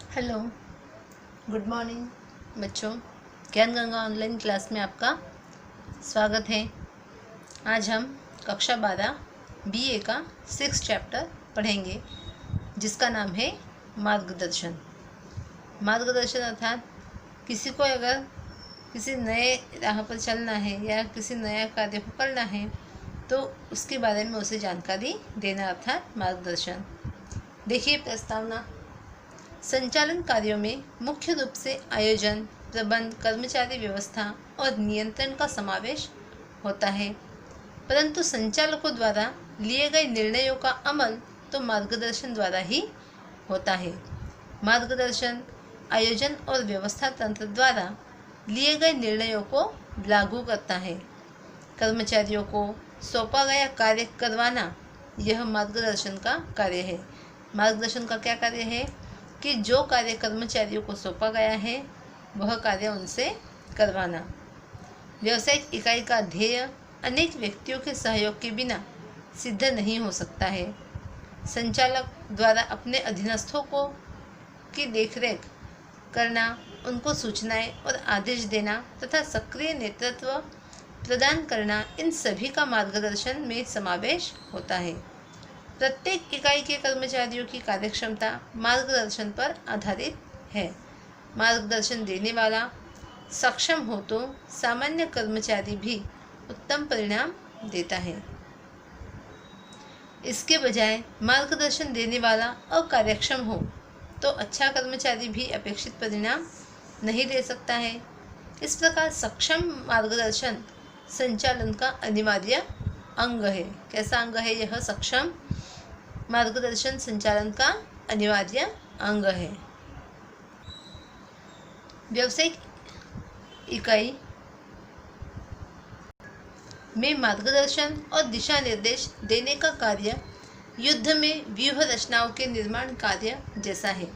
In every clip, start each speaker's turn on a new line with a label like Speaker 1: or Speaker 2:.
Speaker 1: Hello, good morning बच्चों। ज्ञान Ganga online class में आपका स्वागत है। आज हम कक्षा 12 बीए का 6 चैप्टर पढ़ेंगे, जिसका नाम है मार्गदर्शन। मार्गदर्शन अर्थात किसी को अगर किसी नए राह पर चलना है या किसी नया कार्य को करना है तो उसके बारे में उसे जानकारी देना अर्थात मार्गदर्शन। देखिए प्रस्तावना। संचालन कार्यों में मुख्य रूप से आयोजन, प्रबंध, कर्मचारी व्यवस्था और नियंत्रण का समावेश होता है, परंतु संचालकों द्वारा लिए गए निर्णयों का अमल तो मार्गदर्शन द्वारा ही होता है। मार्गदर्शन आयोजन और व्यवस्था तंत्र द्वारा लिए गए निर्णयों को लागू करता है। कर्मचारियों को सौंपा गया कार्य करवाना यह मार्गदर्शन का कार्य है। मार्गदर्शन का क्या कार्य है कि जो कार्य कर्मचारियों को सौंपा गया है वह कार्य उनसे करवाना। व्यावसायिक इकाई का ध्येय अनेक व्यक्तियों के सहयोग के बिना सिद्ध नहीं हो सकता है। संचालक द्वारा अपने अधीनस्थों को की देखरेख करना, उनको सूचनाएं और आदेश देना तथा सक्रिय नेतृत्व प्रदान करना, इन सभी का मार्गदर्शन में समावेश होता है। प्रत्येक इकाई के कर्मचारियों की कार्यक्षमता मार्गदर्शन पर आधारित है। मार्गदर्शन देने वाला सक्षम हो तो सामान्य कर्मचारी भी उत्तम परिणाम देता है। इसके बजाय मार्गदर्शन देने वाला अकार्यक्षम हो तो अच्छा कर्मचारी भी अपेक्षित परिणाम नहीं दे सकता है। इस प्रकार सक्षम मार्गदर्शन संचालन का अनिवार्य अंग है। कैसा अंग है यह? सक्षम मार्गदर्शन संचालन का अनिवार्य अंग है। व्यावसायिक इकाई में मार्गदर्शन और दिशा निर्देश देने का कार्य युद्ध में व्यूह रचनाओं के निर्माण कार्य जैसा है।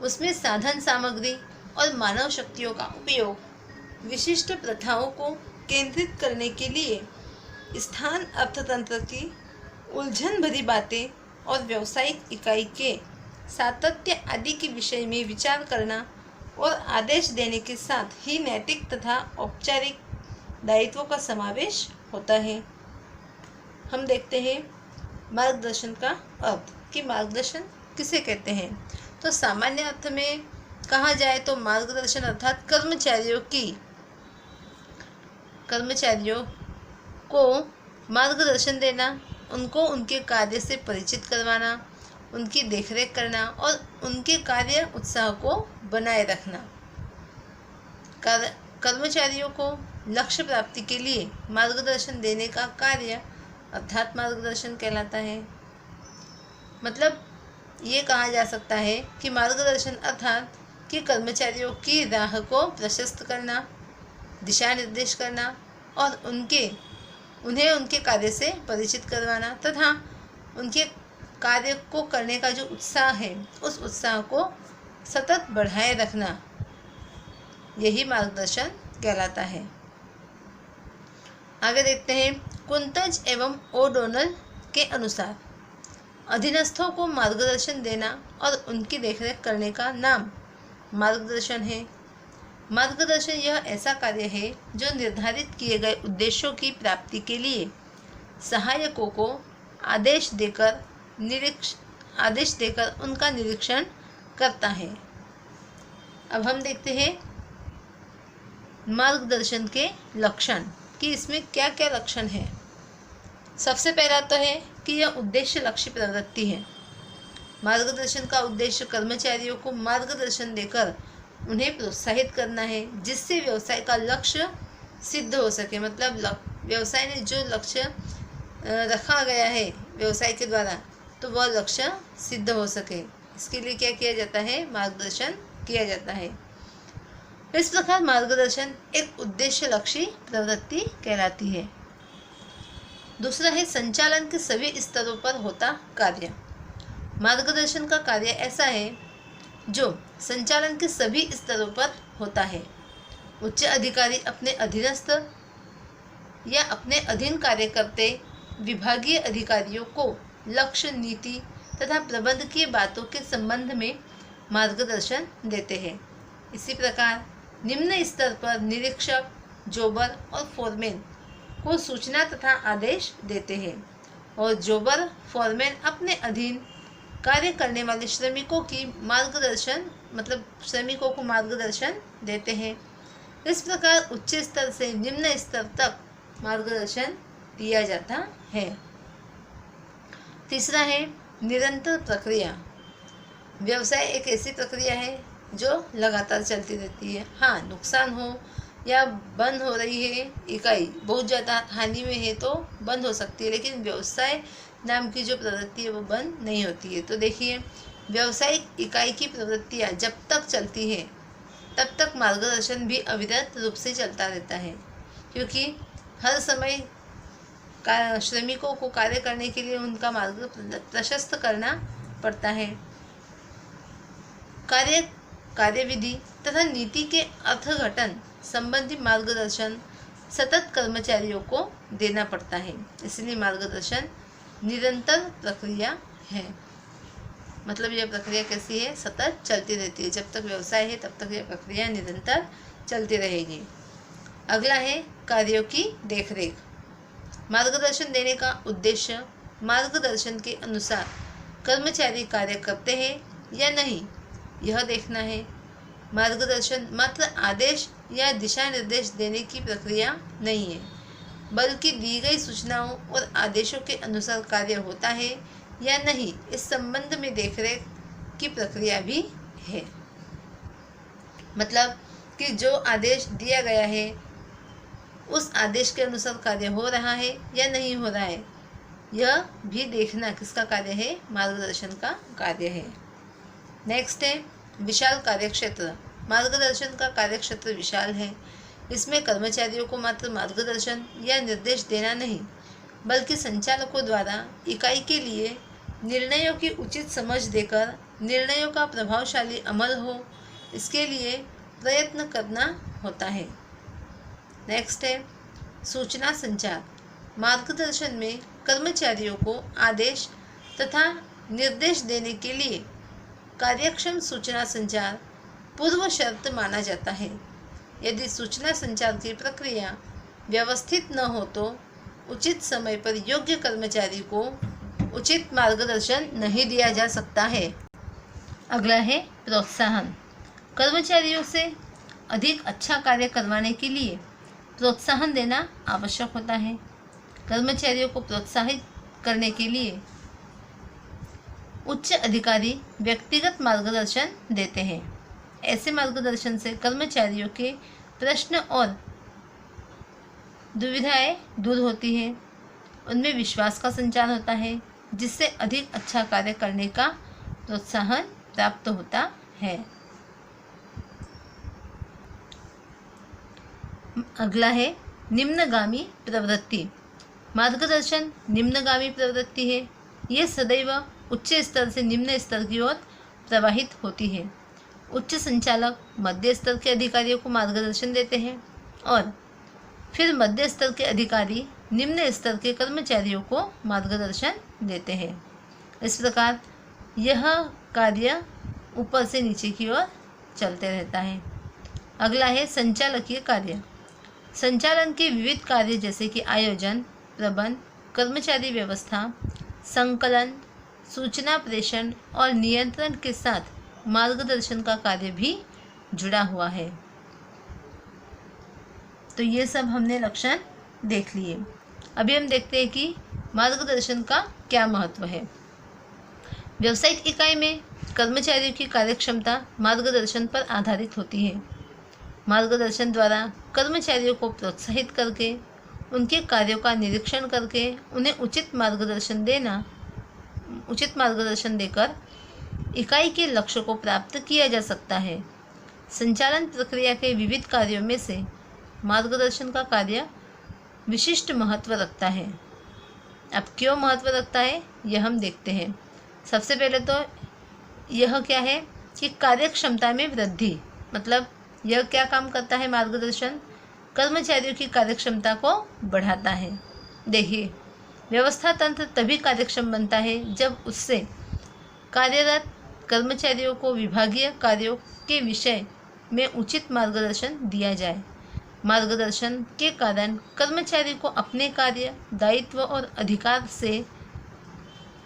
Speaker 1: उसमें साधन सामग्री और मानव शक्तियों का उपयोग विशिष्ट प्रथाओं को केंद्रित करने के लिए स्थान अर्थतंत्र की उलझन भरी बातें और व्यावसायिक इकाई के सातत्य आदि के विषय में विचार करना और आदेश देने के साथ ही नैतिक तथा औपचारिक दायित्वों का समावेश होता है। हम देखते हैं मार्गदर्शन का अर्थ कि मार्गदर्शन किसे कहते हैं। तो सामान्य अर्थ में कहा जाए तो मार्गदर्शन अर्थात कर्मचारियों को मार्गदर्शन देना, उनको उनके कार्य से परिचित करवाना, उनकी देखरेख करना और उनके कार्य उत्साह को बनाए रखना। कर्मचारियों को लक्ष्य प्राप्ति के लिए मार्गदर्शन देने का कार्य अर्थात मार्गदर्शन कहलाता है। मतलब ये कहा जा सकता है कि मार्गदर्शन अर्थात कि कर्मचारियों की राह को प्रशस्त करना, दिशा निर्देश करना और उन्हें उनके कार्य से परिचित करवाना तथा उनके कार्य को करने का जो उत्साह है उस उत्साह को सतत बढ़ाए रखना, यही मार्गदर्शन कहलाता है। आगे देखते हैं। कुंतज एवं ओडोनल के अनुसार अधीनस्थों को मार्गदर्शन देना और उनकी देखरेख करने का नाम मार्गदर्शन है। मार्गदर्शन यह ऐसा कार्य है जो निर्धारित किए गए उद्देश्यों की प्राप्ति के लिए सहायकों को आदेश देकर उनका निरीक्षण करता है। अब हम देखते हैं मार्गदर्शन के लक्षण कि इसमें क्या क्या लक्षण है। सबसे पहला तो है कि यह उद्देश्य लक्ष्य प्रवृत्ति है। मार्गदर्शन का उद्देश्य कर्मचारियों को मार्गदर्शन देकर उन्हें प्रोत्साहित करना है, जिससे व्यवसाय का लक्ष्य सिद्ध हो सके। मतलब व्यवसाय ने जो लक्ष्य रखा गया है व्यवसाय के द्वारा, तो वह लक्ष्य सिद्ध हो सके, इसके लिए क्या किया जाता है? मार्गदर्शन किया जाता है। इस प्रकार मार्गदर्शन एक उद्देश्य लक्ष्य प्रवृत्ति कहलाती है। दूसरा है संचालन के सभी स्तरों पर होता कार्य। मार्गदर्शन का कार्य ऐसा है जो संचालन के सभी स्तरों पर होता है। उच्च अधिकारी अपने अधीनस्थ या अपने अधीन कार्य करते विभागीय अधिकारियों को लक्ष्य, नीति तथा प्रबंध की बातों के संबंध में मार्गदर्शन देते हैं। इसी प्रकार निम्न स्तर पर निरीक्षक, जोबर और फोरमैन को सूचना तथा आदेश देते हैं और जोबर फोरमैन अपने अधीन कार्य करने वाले श्रमिकों को मार्गदर्शन देते हैं। इस प्रकार उच्च स्तर से निम्न स्तर तक मार्गदर्शन दिया जाता है। तीसरा है निरंतर प्रक्रिया। व्यवसाय एक ऐसी प्रक्रिया है जो लगातार चलती रहती है। हाँ, नुकसान हो या बंद हो रही है इकाई, बहुत ज़्यादा हानि में है तो बंद हो सकती है, लेकिन व्यवसाय नाम की जो प्रवृत्ति है वो बंद नहीं होती है। तो देखिए, व्यवसायिक इकाई की प्रवृत्तियाँ जब तक चलती है तब तक मार्गदर्शन भी अविरत रूप से चलता रहता है, क्योंकि हर समय श्रमिकों को कार्य करने के लिए उनका मार्ग प्रशस्त करना पड़ता है। कार्यविधि तथा नीति के अर्थघटन संबंधी मार्गदर्शन सतत कर्मचारियों को देना पड़ता है, इसलिए मार्गदर्शन निरंतर प्रक्रिया है। मतलब यह प्रक्रिया कैसी है? सतत चलती रहती है। जब तक व्यवसाय है तब तक यह प्रक्रिया निरंतर चलती रहेगी। अगला है कार्यों की देखरेख। मार्गदर्शन देने का उद्देश्य मार्गदर्शन के अनुसार कर्मचारी कार्य करते हैं या नहीं, यह देखना है। मार्गदर्शन मात्र आदेश या दिशा निर्देश देने की प्रक्रिया नहीं है, बल्कि दी गई सूचनाओं और आदेशों के अनुसार कार्य होता है या नहीं, इस संबंध में देखरेख की प्रक्रिया भी है। मतलब कि जो आदेश दिया गया है उस आदेश के अनुसार कार्य हो रहा है या नहीं हो रहा है, यह भी देखना किसका कार्य है? मार्गदर्शन का कार्य है। नेक्स्ट है विशाल कार्यक्षेत्र। मार्गदर्शन का कार्यक्षेत्र विशाल है। इसमें कर्मचारियों को मात्र मार्गदर्शन या निर्देश देना नहीं, बल्कि संचालकों द्वारा इकाई के लिए निर्णयों की उचित समझ देकर निर्णयों का प्रभावशाली अमल हो, इसके लिए प्रयत्न करना होता है। नेक्स्ट है सूचना संचार। मार्गदर्शन में कर्मचारियों को आदेश तथा निर्देश देने के लिए कार्यक्षम सूचना संचार पूर्व शर्त माना जाता है। यदि सूचना संचार की प्रक्रिया व्यवस्थित न हो तो उचित समय पर योग्य कर्मचारी को उचित मार्गदर्शन नहीं दिया जा सकता है। अगला है प्रोत्साहन। कर्मचारियों से अधिक अच्छा कार्य करवाने के लिए प्रोत्साहन देना आवश्यक होता है। कर्मचारियों को प्रोत्साहित करने के लिए उच्च अधिकारी व्यक्तिगत मार्गदर्शन देते हैं। ऐसे मार्गदर्शन से कर्मचारियों के प्रश्न और दुविधाएं दूर होती हैं, उनमें विश्वास का संचार होता है, जिससे अधिक अच्छा कार्य करने का प्रोत्साहन प्राप्त होता है। अगला है निम्नगामी प्रवृत्ति। मार्गदर्शन निम्नगामी प्रवृत्ति है। ये सदैव उच्च स्तर से निम्न स्तर की ओर प्रवाहित होती है। उच्च संचालक मध्य स्तर के अधिकारियों को मार्गदर्शन देते हैं और फिर मध्य स्तर के अधिकारी निम्न स्तर के कर्मचारियों को मार्गदर्शन देते हैं। इस प्रकार यह कार्य ऊपर से नीचे की ओर चलते रहता है। अगला है संचालकीय कार्य। संचालन के विविध कार्य जैसे कि आयोजन, प्रबंध, कर्मचारी व्यवस्था, संकलन, सूचना प्रेषण और नियंत्रण के साथ मार्गदर्शन का कार्य भी जुड़ा हुआ है। तो ये सब हमने लक्षण देख लिए। अभी हम देखते हैं कि मार्गदर्शन का क्या महत्व है। व्यावसायिक इकाई में कर्मचारियों की कार्यक्षमता मार्गदर्शन पर आधारित होती है। मार्गदर्शन द्वारा कर्मचारियों को प्रोत्साहित करके उनके कार्यों का निरीक्षण करके उन्हें उचित मार्गदर्शन देकर इकाई के लक्ष्य को प्राप्त किया जा सकता है। संचालन प्रक्रिया के विविध कार्यों में से मार्गदर्शन का कार्य विशिष्ट महत्व रखता है। अब क्यों महत्व रखता है यह हम देखते हैं। सबसे पहले तो यह क्या है कि कार्यक्षमता में वृद्धि, मतलब यह क्या काम करता है? मार्गदर्शन कर्मचारियों की कार्यक्षमता को बढ़ाता है। देखिए, व्यवस्था तंत्र तभी कार्यक्षम बनता है जब उससे कार्यरत कर्मचारियों को विभागीय कार्यों के विषय में उचित मार्गदर्शन दिया जाए। मार्गदर्शन के कारण कर्मचारी को अपने कार्य, दायित्व और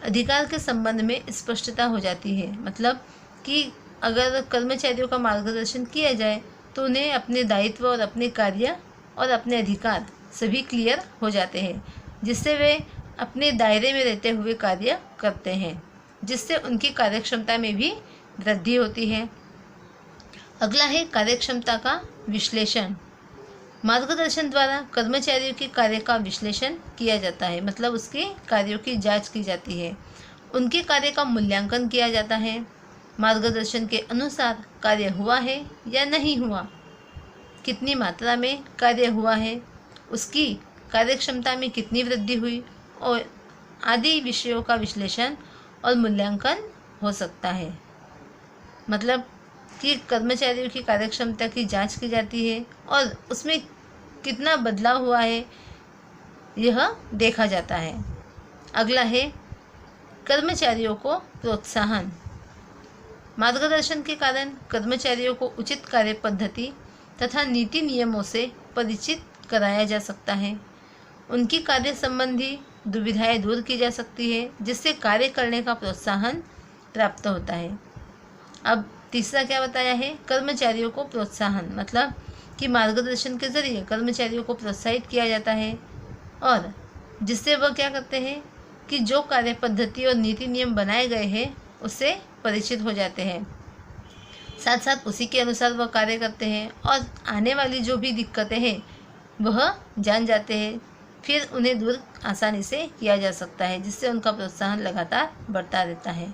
Speaker 1: अधिकार के संबंध में स्पष्टता हो जाती है। मतलब कि अगर कर्मचारियों का मार्गदर्शन किया जाए तो उन्हें अपने दायित्व और अपने कार्य और अपने अधिकार सभी क्लियर हो जाते हैं, जिससे वे अपने दायरे में रहते हुए कार्य करते हैं, जिससे उनकी कार्यक्षमता में भी वृद्धि होती है। अगला है कार्यक्षमता का विश्लेषण। मार्गदर्शन द्वारा कर्मचारियों के कार्य का विश्लेषण किया जाता है, मतलब उसके कार्यों की जांच की जाती है, उनके कार्य का मूल्यांकन किया जाता है। मार्गदर्शन के अनुसार कार्य हुआ है या नहीं हुआ, कितनी मात्रा में कार्य हुआ है, उसकी कार्यक्षमता में कितनी वृद्धि हुई और आदि विषयों का विश्लेषण और मूल्यांकन हो सकता है। मतलब कि कर्मचारियों की कार्यक्षमता की जांच की जाती है और उसमें कितना बदलाव हुआ है यह देखा जाता है। अगला है कर्मचारियों को प्रोत्साहन। मार्गदर्शन के कारण कर्मचारियों को उचित कार्य पद्धति तथा नीति नियमों से परिचित कराया जा सकता है। उनकी कार्य संबंधी दुविधाएं दूर की जा सकती है, जिससे कार्य करने का प्रोत्साहन प्राप्त होता है। अब तीसरा क्या बताया है, कर्मचारियों को प्रोत्साहन, मतलब कि मार्गदर्शन के जरिए कर्मचारियों को प्रोत्साहित किया जाता है और जिससे वह क्या करते हैं कि जो कार्य पद्धति और नीति नियम बनाए गए हैं उससे परिचित हो जाते हैं, साथ साथ उसी के अनुसार वह कार्य करते हैं और आने वाली जो भी दिक्कतें हैं वह जान जाते हैं, फिर उन्हें दूर आसानी से किया जा सकता है, जिससे उनका प्रोत्साहन लगातार बढ़ता रहता है।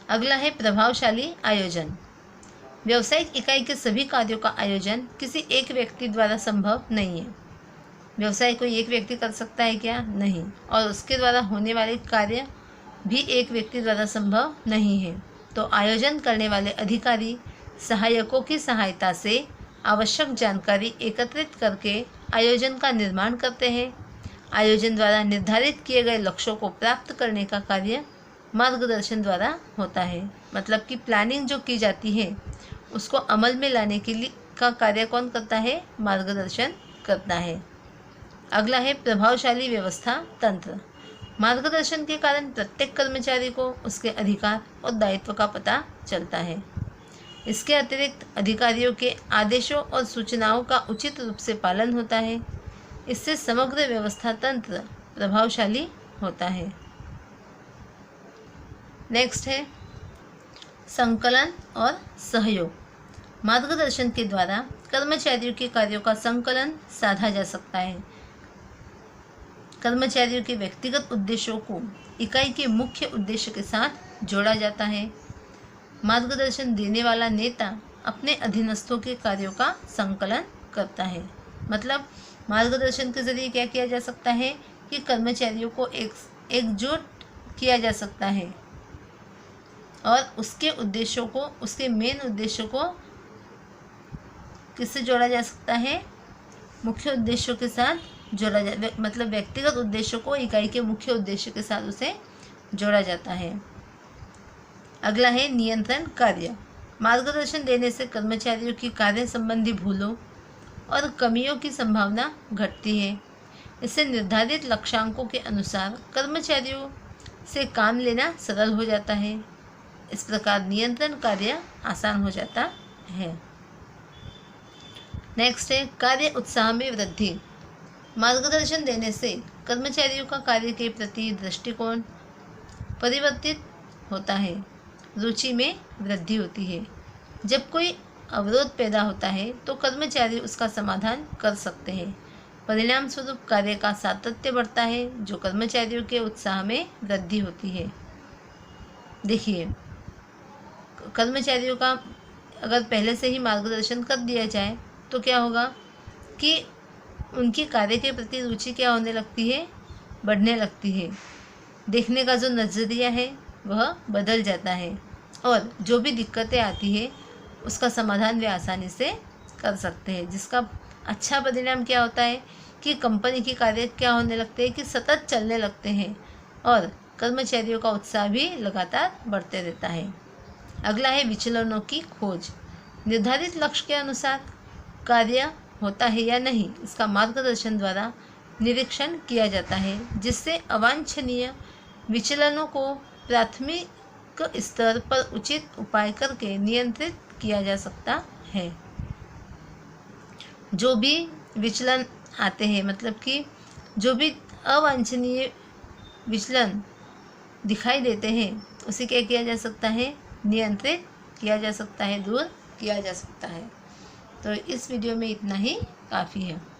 Speaker 1: अगला है प्रभावशाली आयोजन। व्यावसायिक इकाई के सभी कार्यों का आयोजन किसी एक व्यक्ति द्वारा संभव नहीं है। व्यवसाय कोई एक व्यक्ति कर सकता है क्या? नहीं। और उसके द्वारा होने वाले कार्य भी एक व्यक्ति द्वारा संभव नहीं है। तो आयोजन करने वाले अधिकारी सहायकों की सहायता से आवश्यक जानकारी एकत्रित करके आयोजन का निर्माण करते हैं। आयोजन द्वारा निर्धारित किए गए लक्ष्यों को प्राप्त करने का कार्य मार्गदर्शन द्वारा होता है। मतलब कि प्लानिंग जो की जाती है उसको अमल में लाने के लिए का कार्य कौन करता है? मार्गदर्शन करता है। अगला है प्रभावशाली व्यवस्था तंत्र। मार्गदर्शन के कारण प्रत्येक कर्मचारी को उसके अधिकार और दायित्व का पता चलता है। इसके अतिरिक्त अधिकारियों के आदेशों और सूचनाओं का उचित रूप से पालन होता है। इससे समग्र व्यवस्था तंत्र प्रभावशाली होता है। नेक्स्ट है संकलन और सहयोग। मार्गदर्शन के द्वारा कर्मचारियों के कार्यों का संकलन साधा जा सकता है। कर्मचारियों के व्यक्तिगत उद्देश्यों को इकाई के मुख्य उद्देश्य के साथ जोड़ा जाता है। मार्गदर्शन देने वाला नेता अपने अधीनस्थों के कार्यों का संकलन करता है। मतलब मार्गदर्शन के जरिए क्या किया जा सकता है कि कर्मचारियों को एकजुट किया जा सकता है और उसके उद्देश्यों को, उसके मेन उद्देश्यों को किससे जोड़ा जा सकता है? मुख्य उद्देश्यों के साथ जोड़ा मतलब व्यक्तिगत उद्देश्यों को इकाई के मुख्य उद्देश्य के साथ उसे जोड़ा जाता है। अगला है नियंत्रण कार्य। मार्गदर्शन देने से कर्मचारियों की कार्य संबंधी भूलों और कमियों की संभावना घटती है। इससे निर्धारित लक्ष्यांकों के अनुसार कर्मचारियों से काम लेना सरल हो जाता है। इस प्रकार नियंत्रण कार्य आसान हो जाता है। नेक्स्ट है कार्य उत्साह में वृद्धि। मार्गदर्शन देने से कर्मचारियों का कार्य के प्रति दृष्टिकोण परिवर्तित होता है, रुचि में वृद्धि होती है। जब कोई अवरोध पैदा होता है तो कर्मचारी उसका समाधान कर सकते हैं। परिणाम स्वरूप कार्य का सातत्य बढ़ता है, जो कर्मचारियों के उत्साह में वृद्धि होती है। देखिए, कर्मचारियों का अगर पहले से ही मार्गदर्शन कर दिया जाए तो क्या होगा कि उनकी कार्य के प्रति रुचि क्या होने लगती है? बढ़ने लगती है। देखने का जो नज़रिया है वह बदल जाता है और जो भी दिक्कतें आती है उसका समाधान वे आसानी से कर सकते हैं, जिसका अच्छा परिणाम क्या होता है कि कंपनी के कार्य क्या होने लगते हैं कि सतत चलने लगते हैं और कर्मचारियों का उत्साह भी लगातार बढ़ते रहता है। अगला है विचलनों की खोज। निर्धारित लक्ष्य के अनुसार कार्य होता है या नहीं, इसका मार्गदर्शन द्वारा निरीक्षण किया जाता है, जिससे अवांछनीय विचलनों को प्राथमिक स्तर पर उचित उपाय करके नियंत्रित किया जा सकता है। जो भी विचलन आते हैं, मतलब कि जो भी अवांछनीय विचलन दिखाई देते हैं, उसे क्या किया जा सकता है, नियंत्रित किया जा सकता है, दूर किया जा सकता है। तो इस वीडियो में इतना ही काफ़ी है।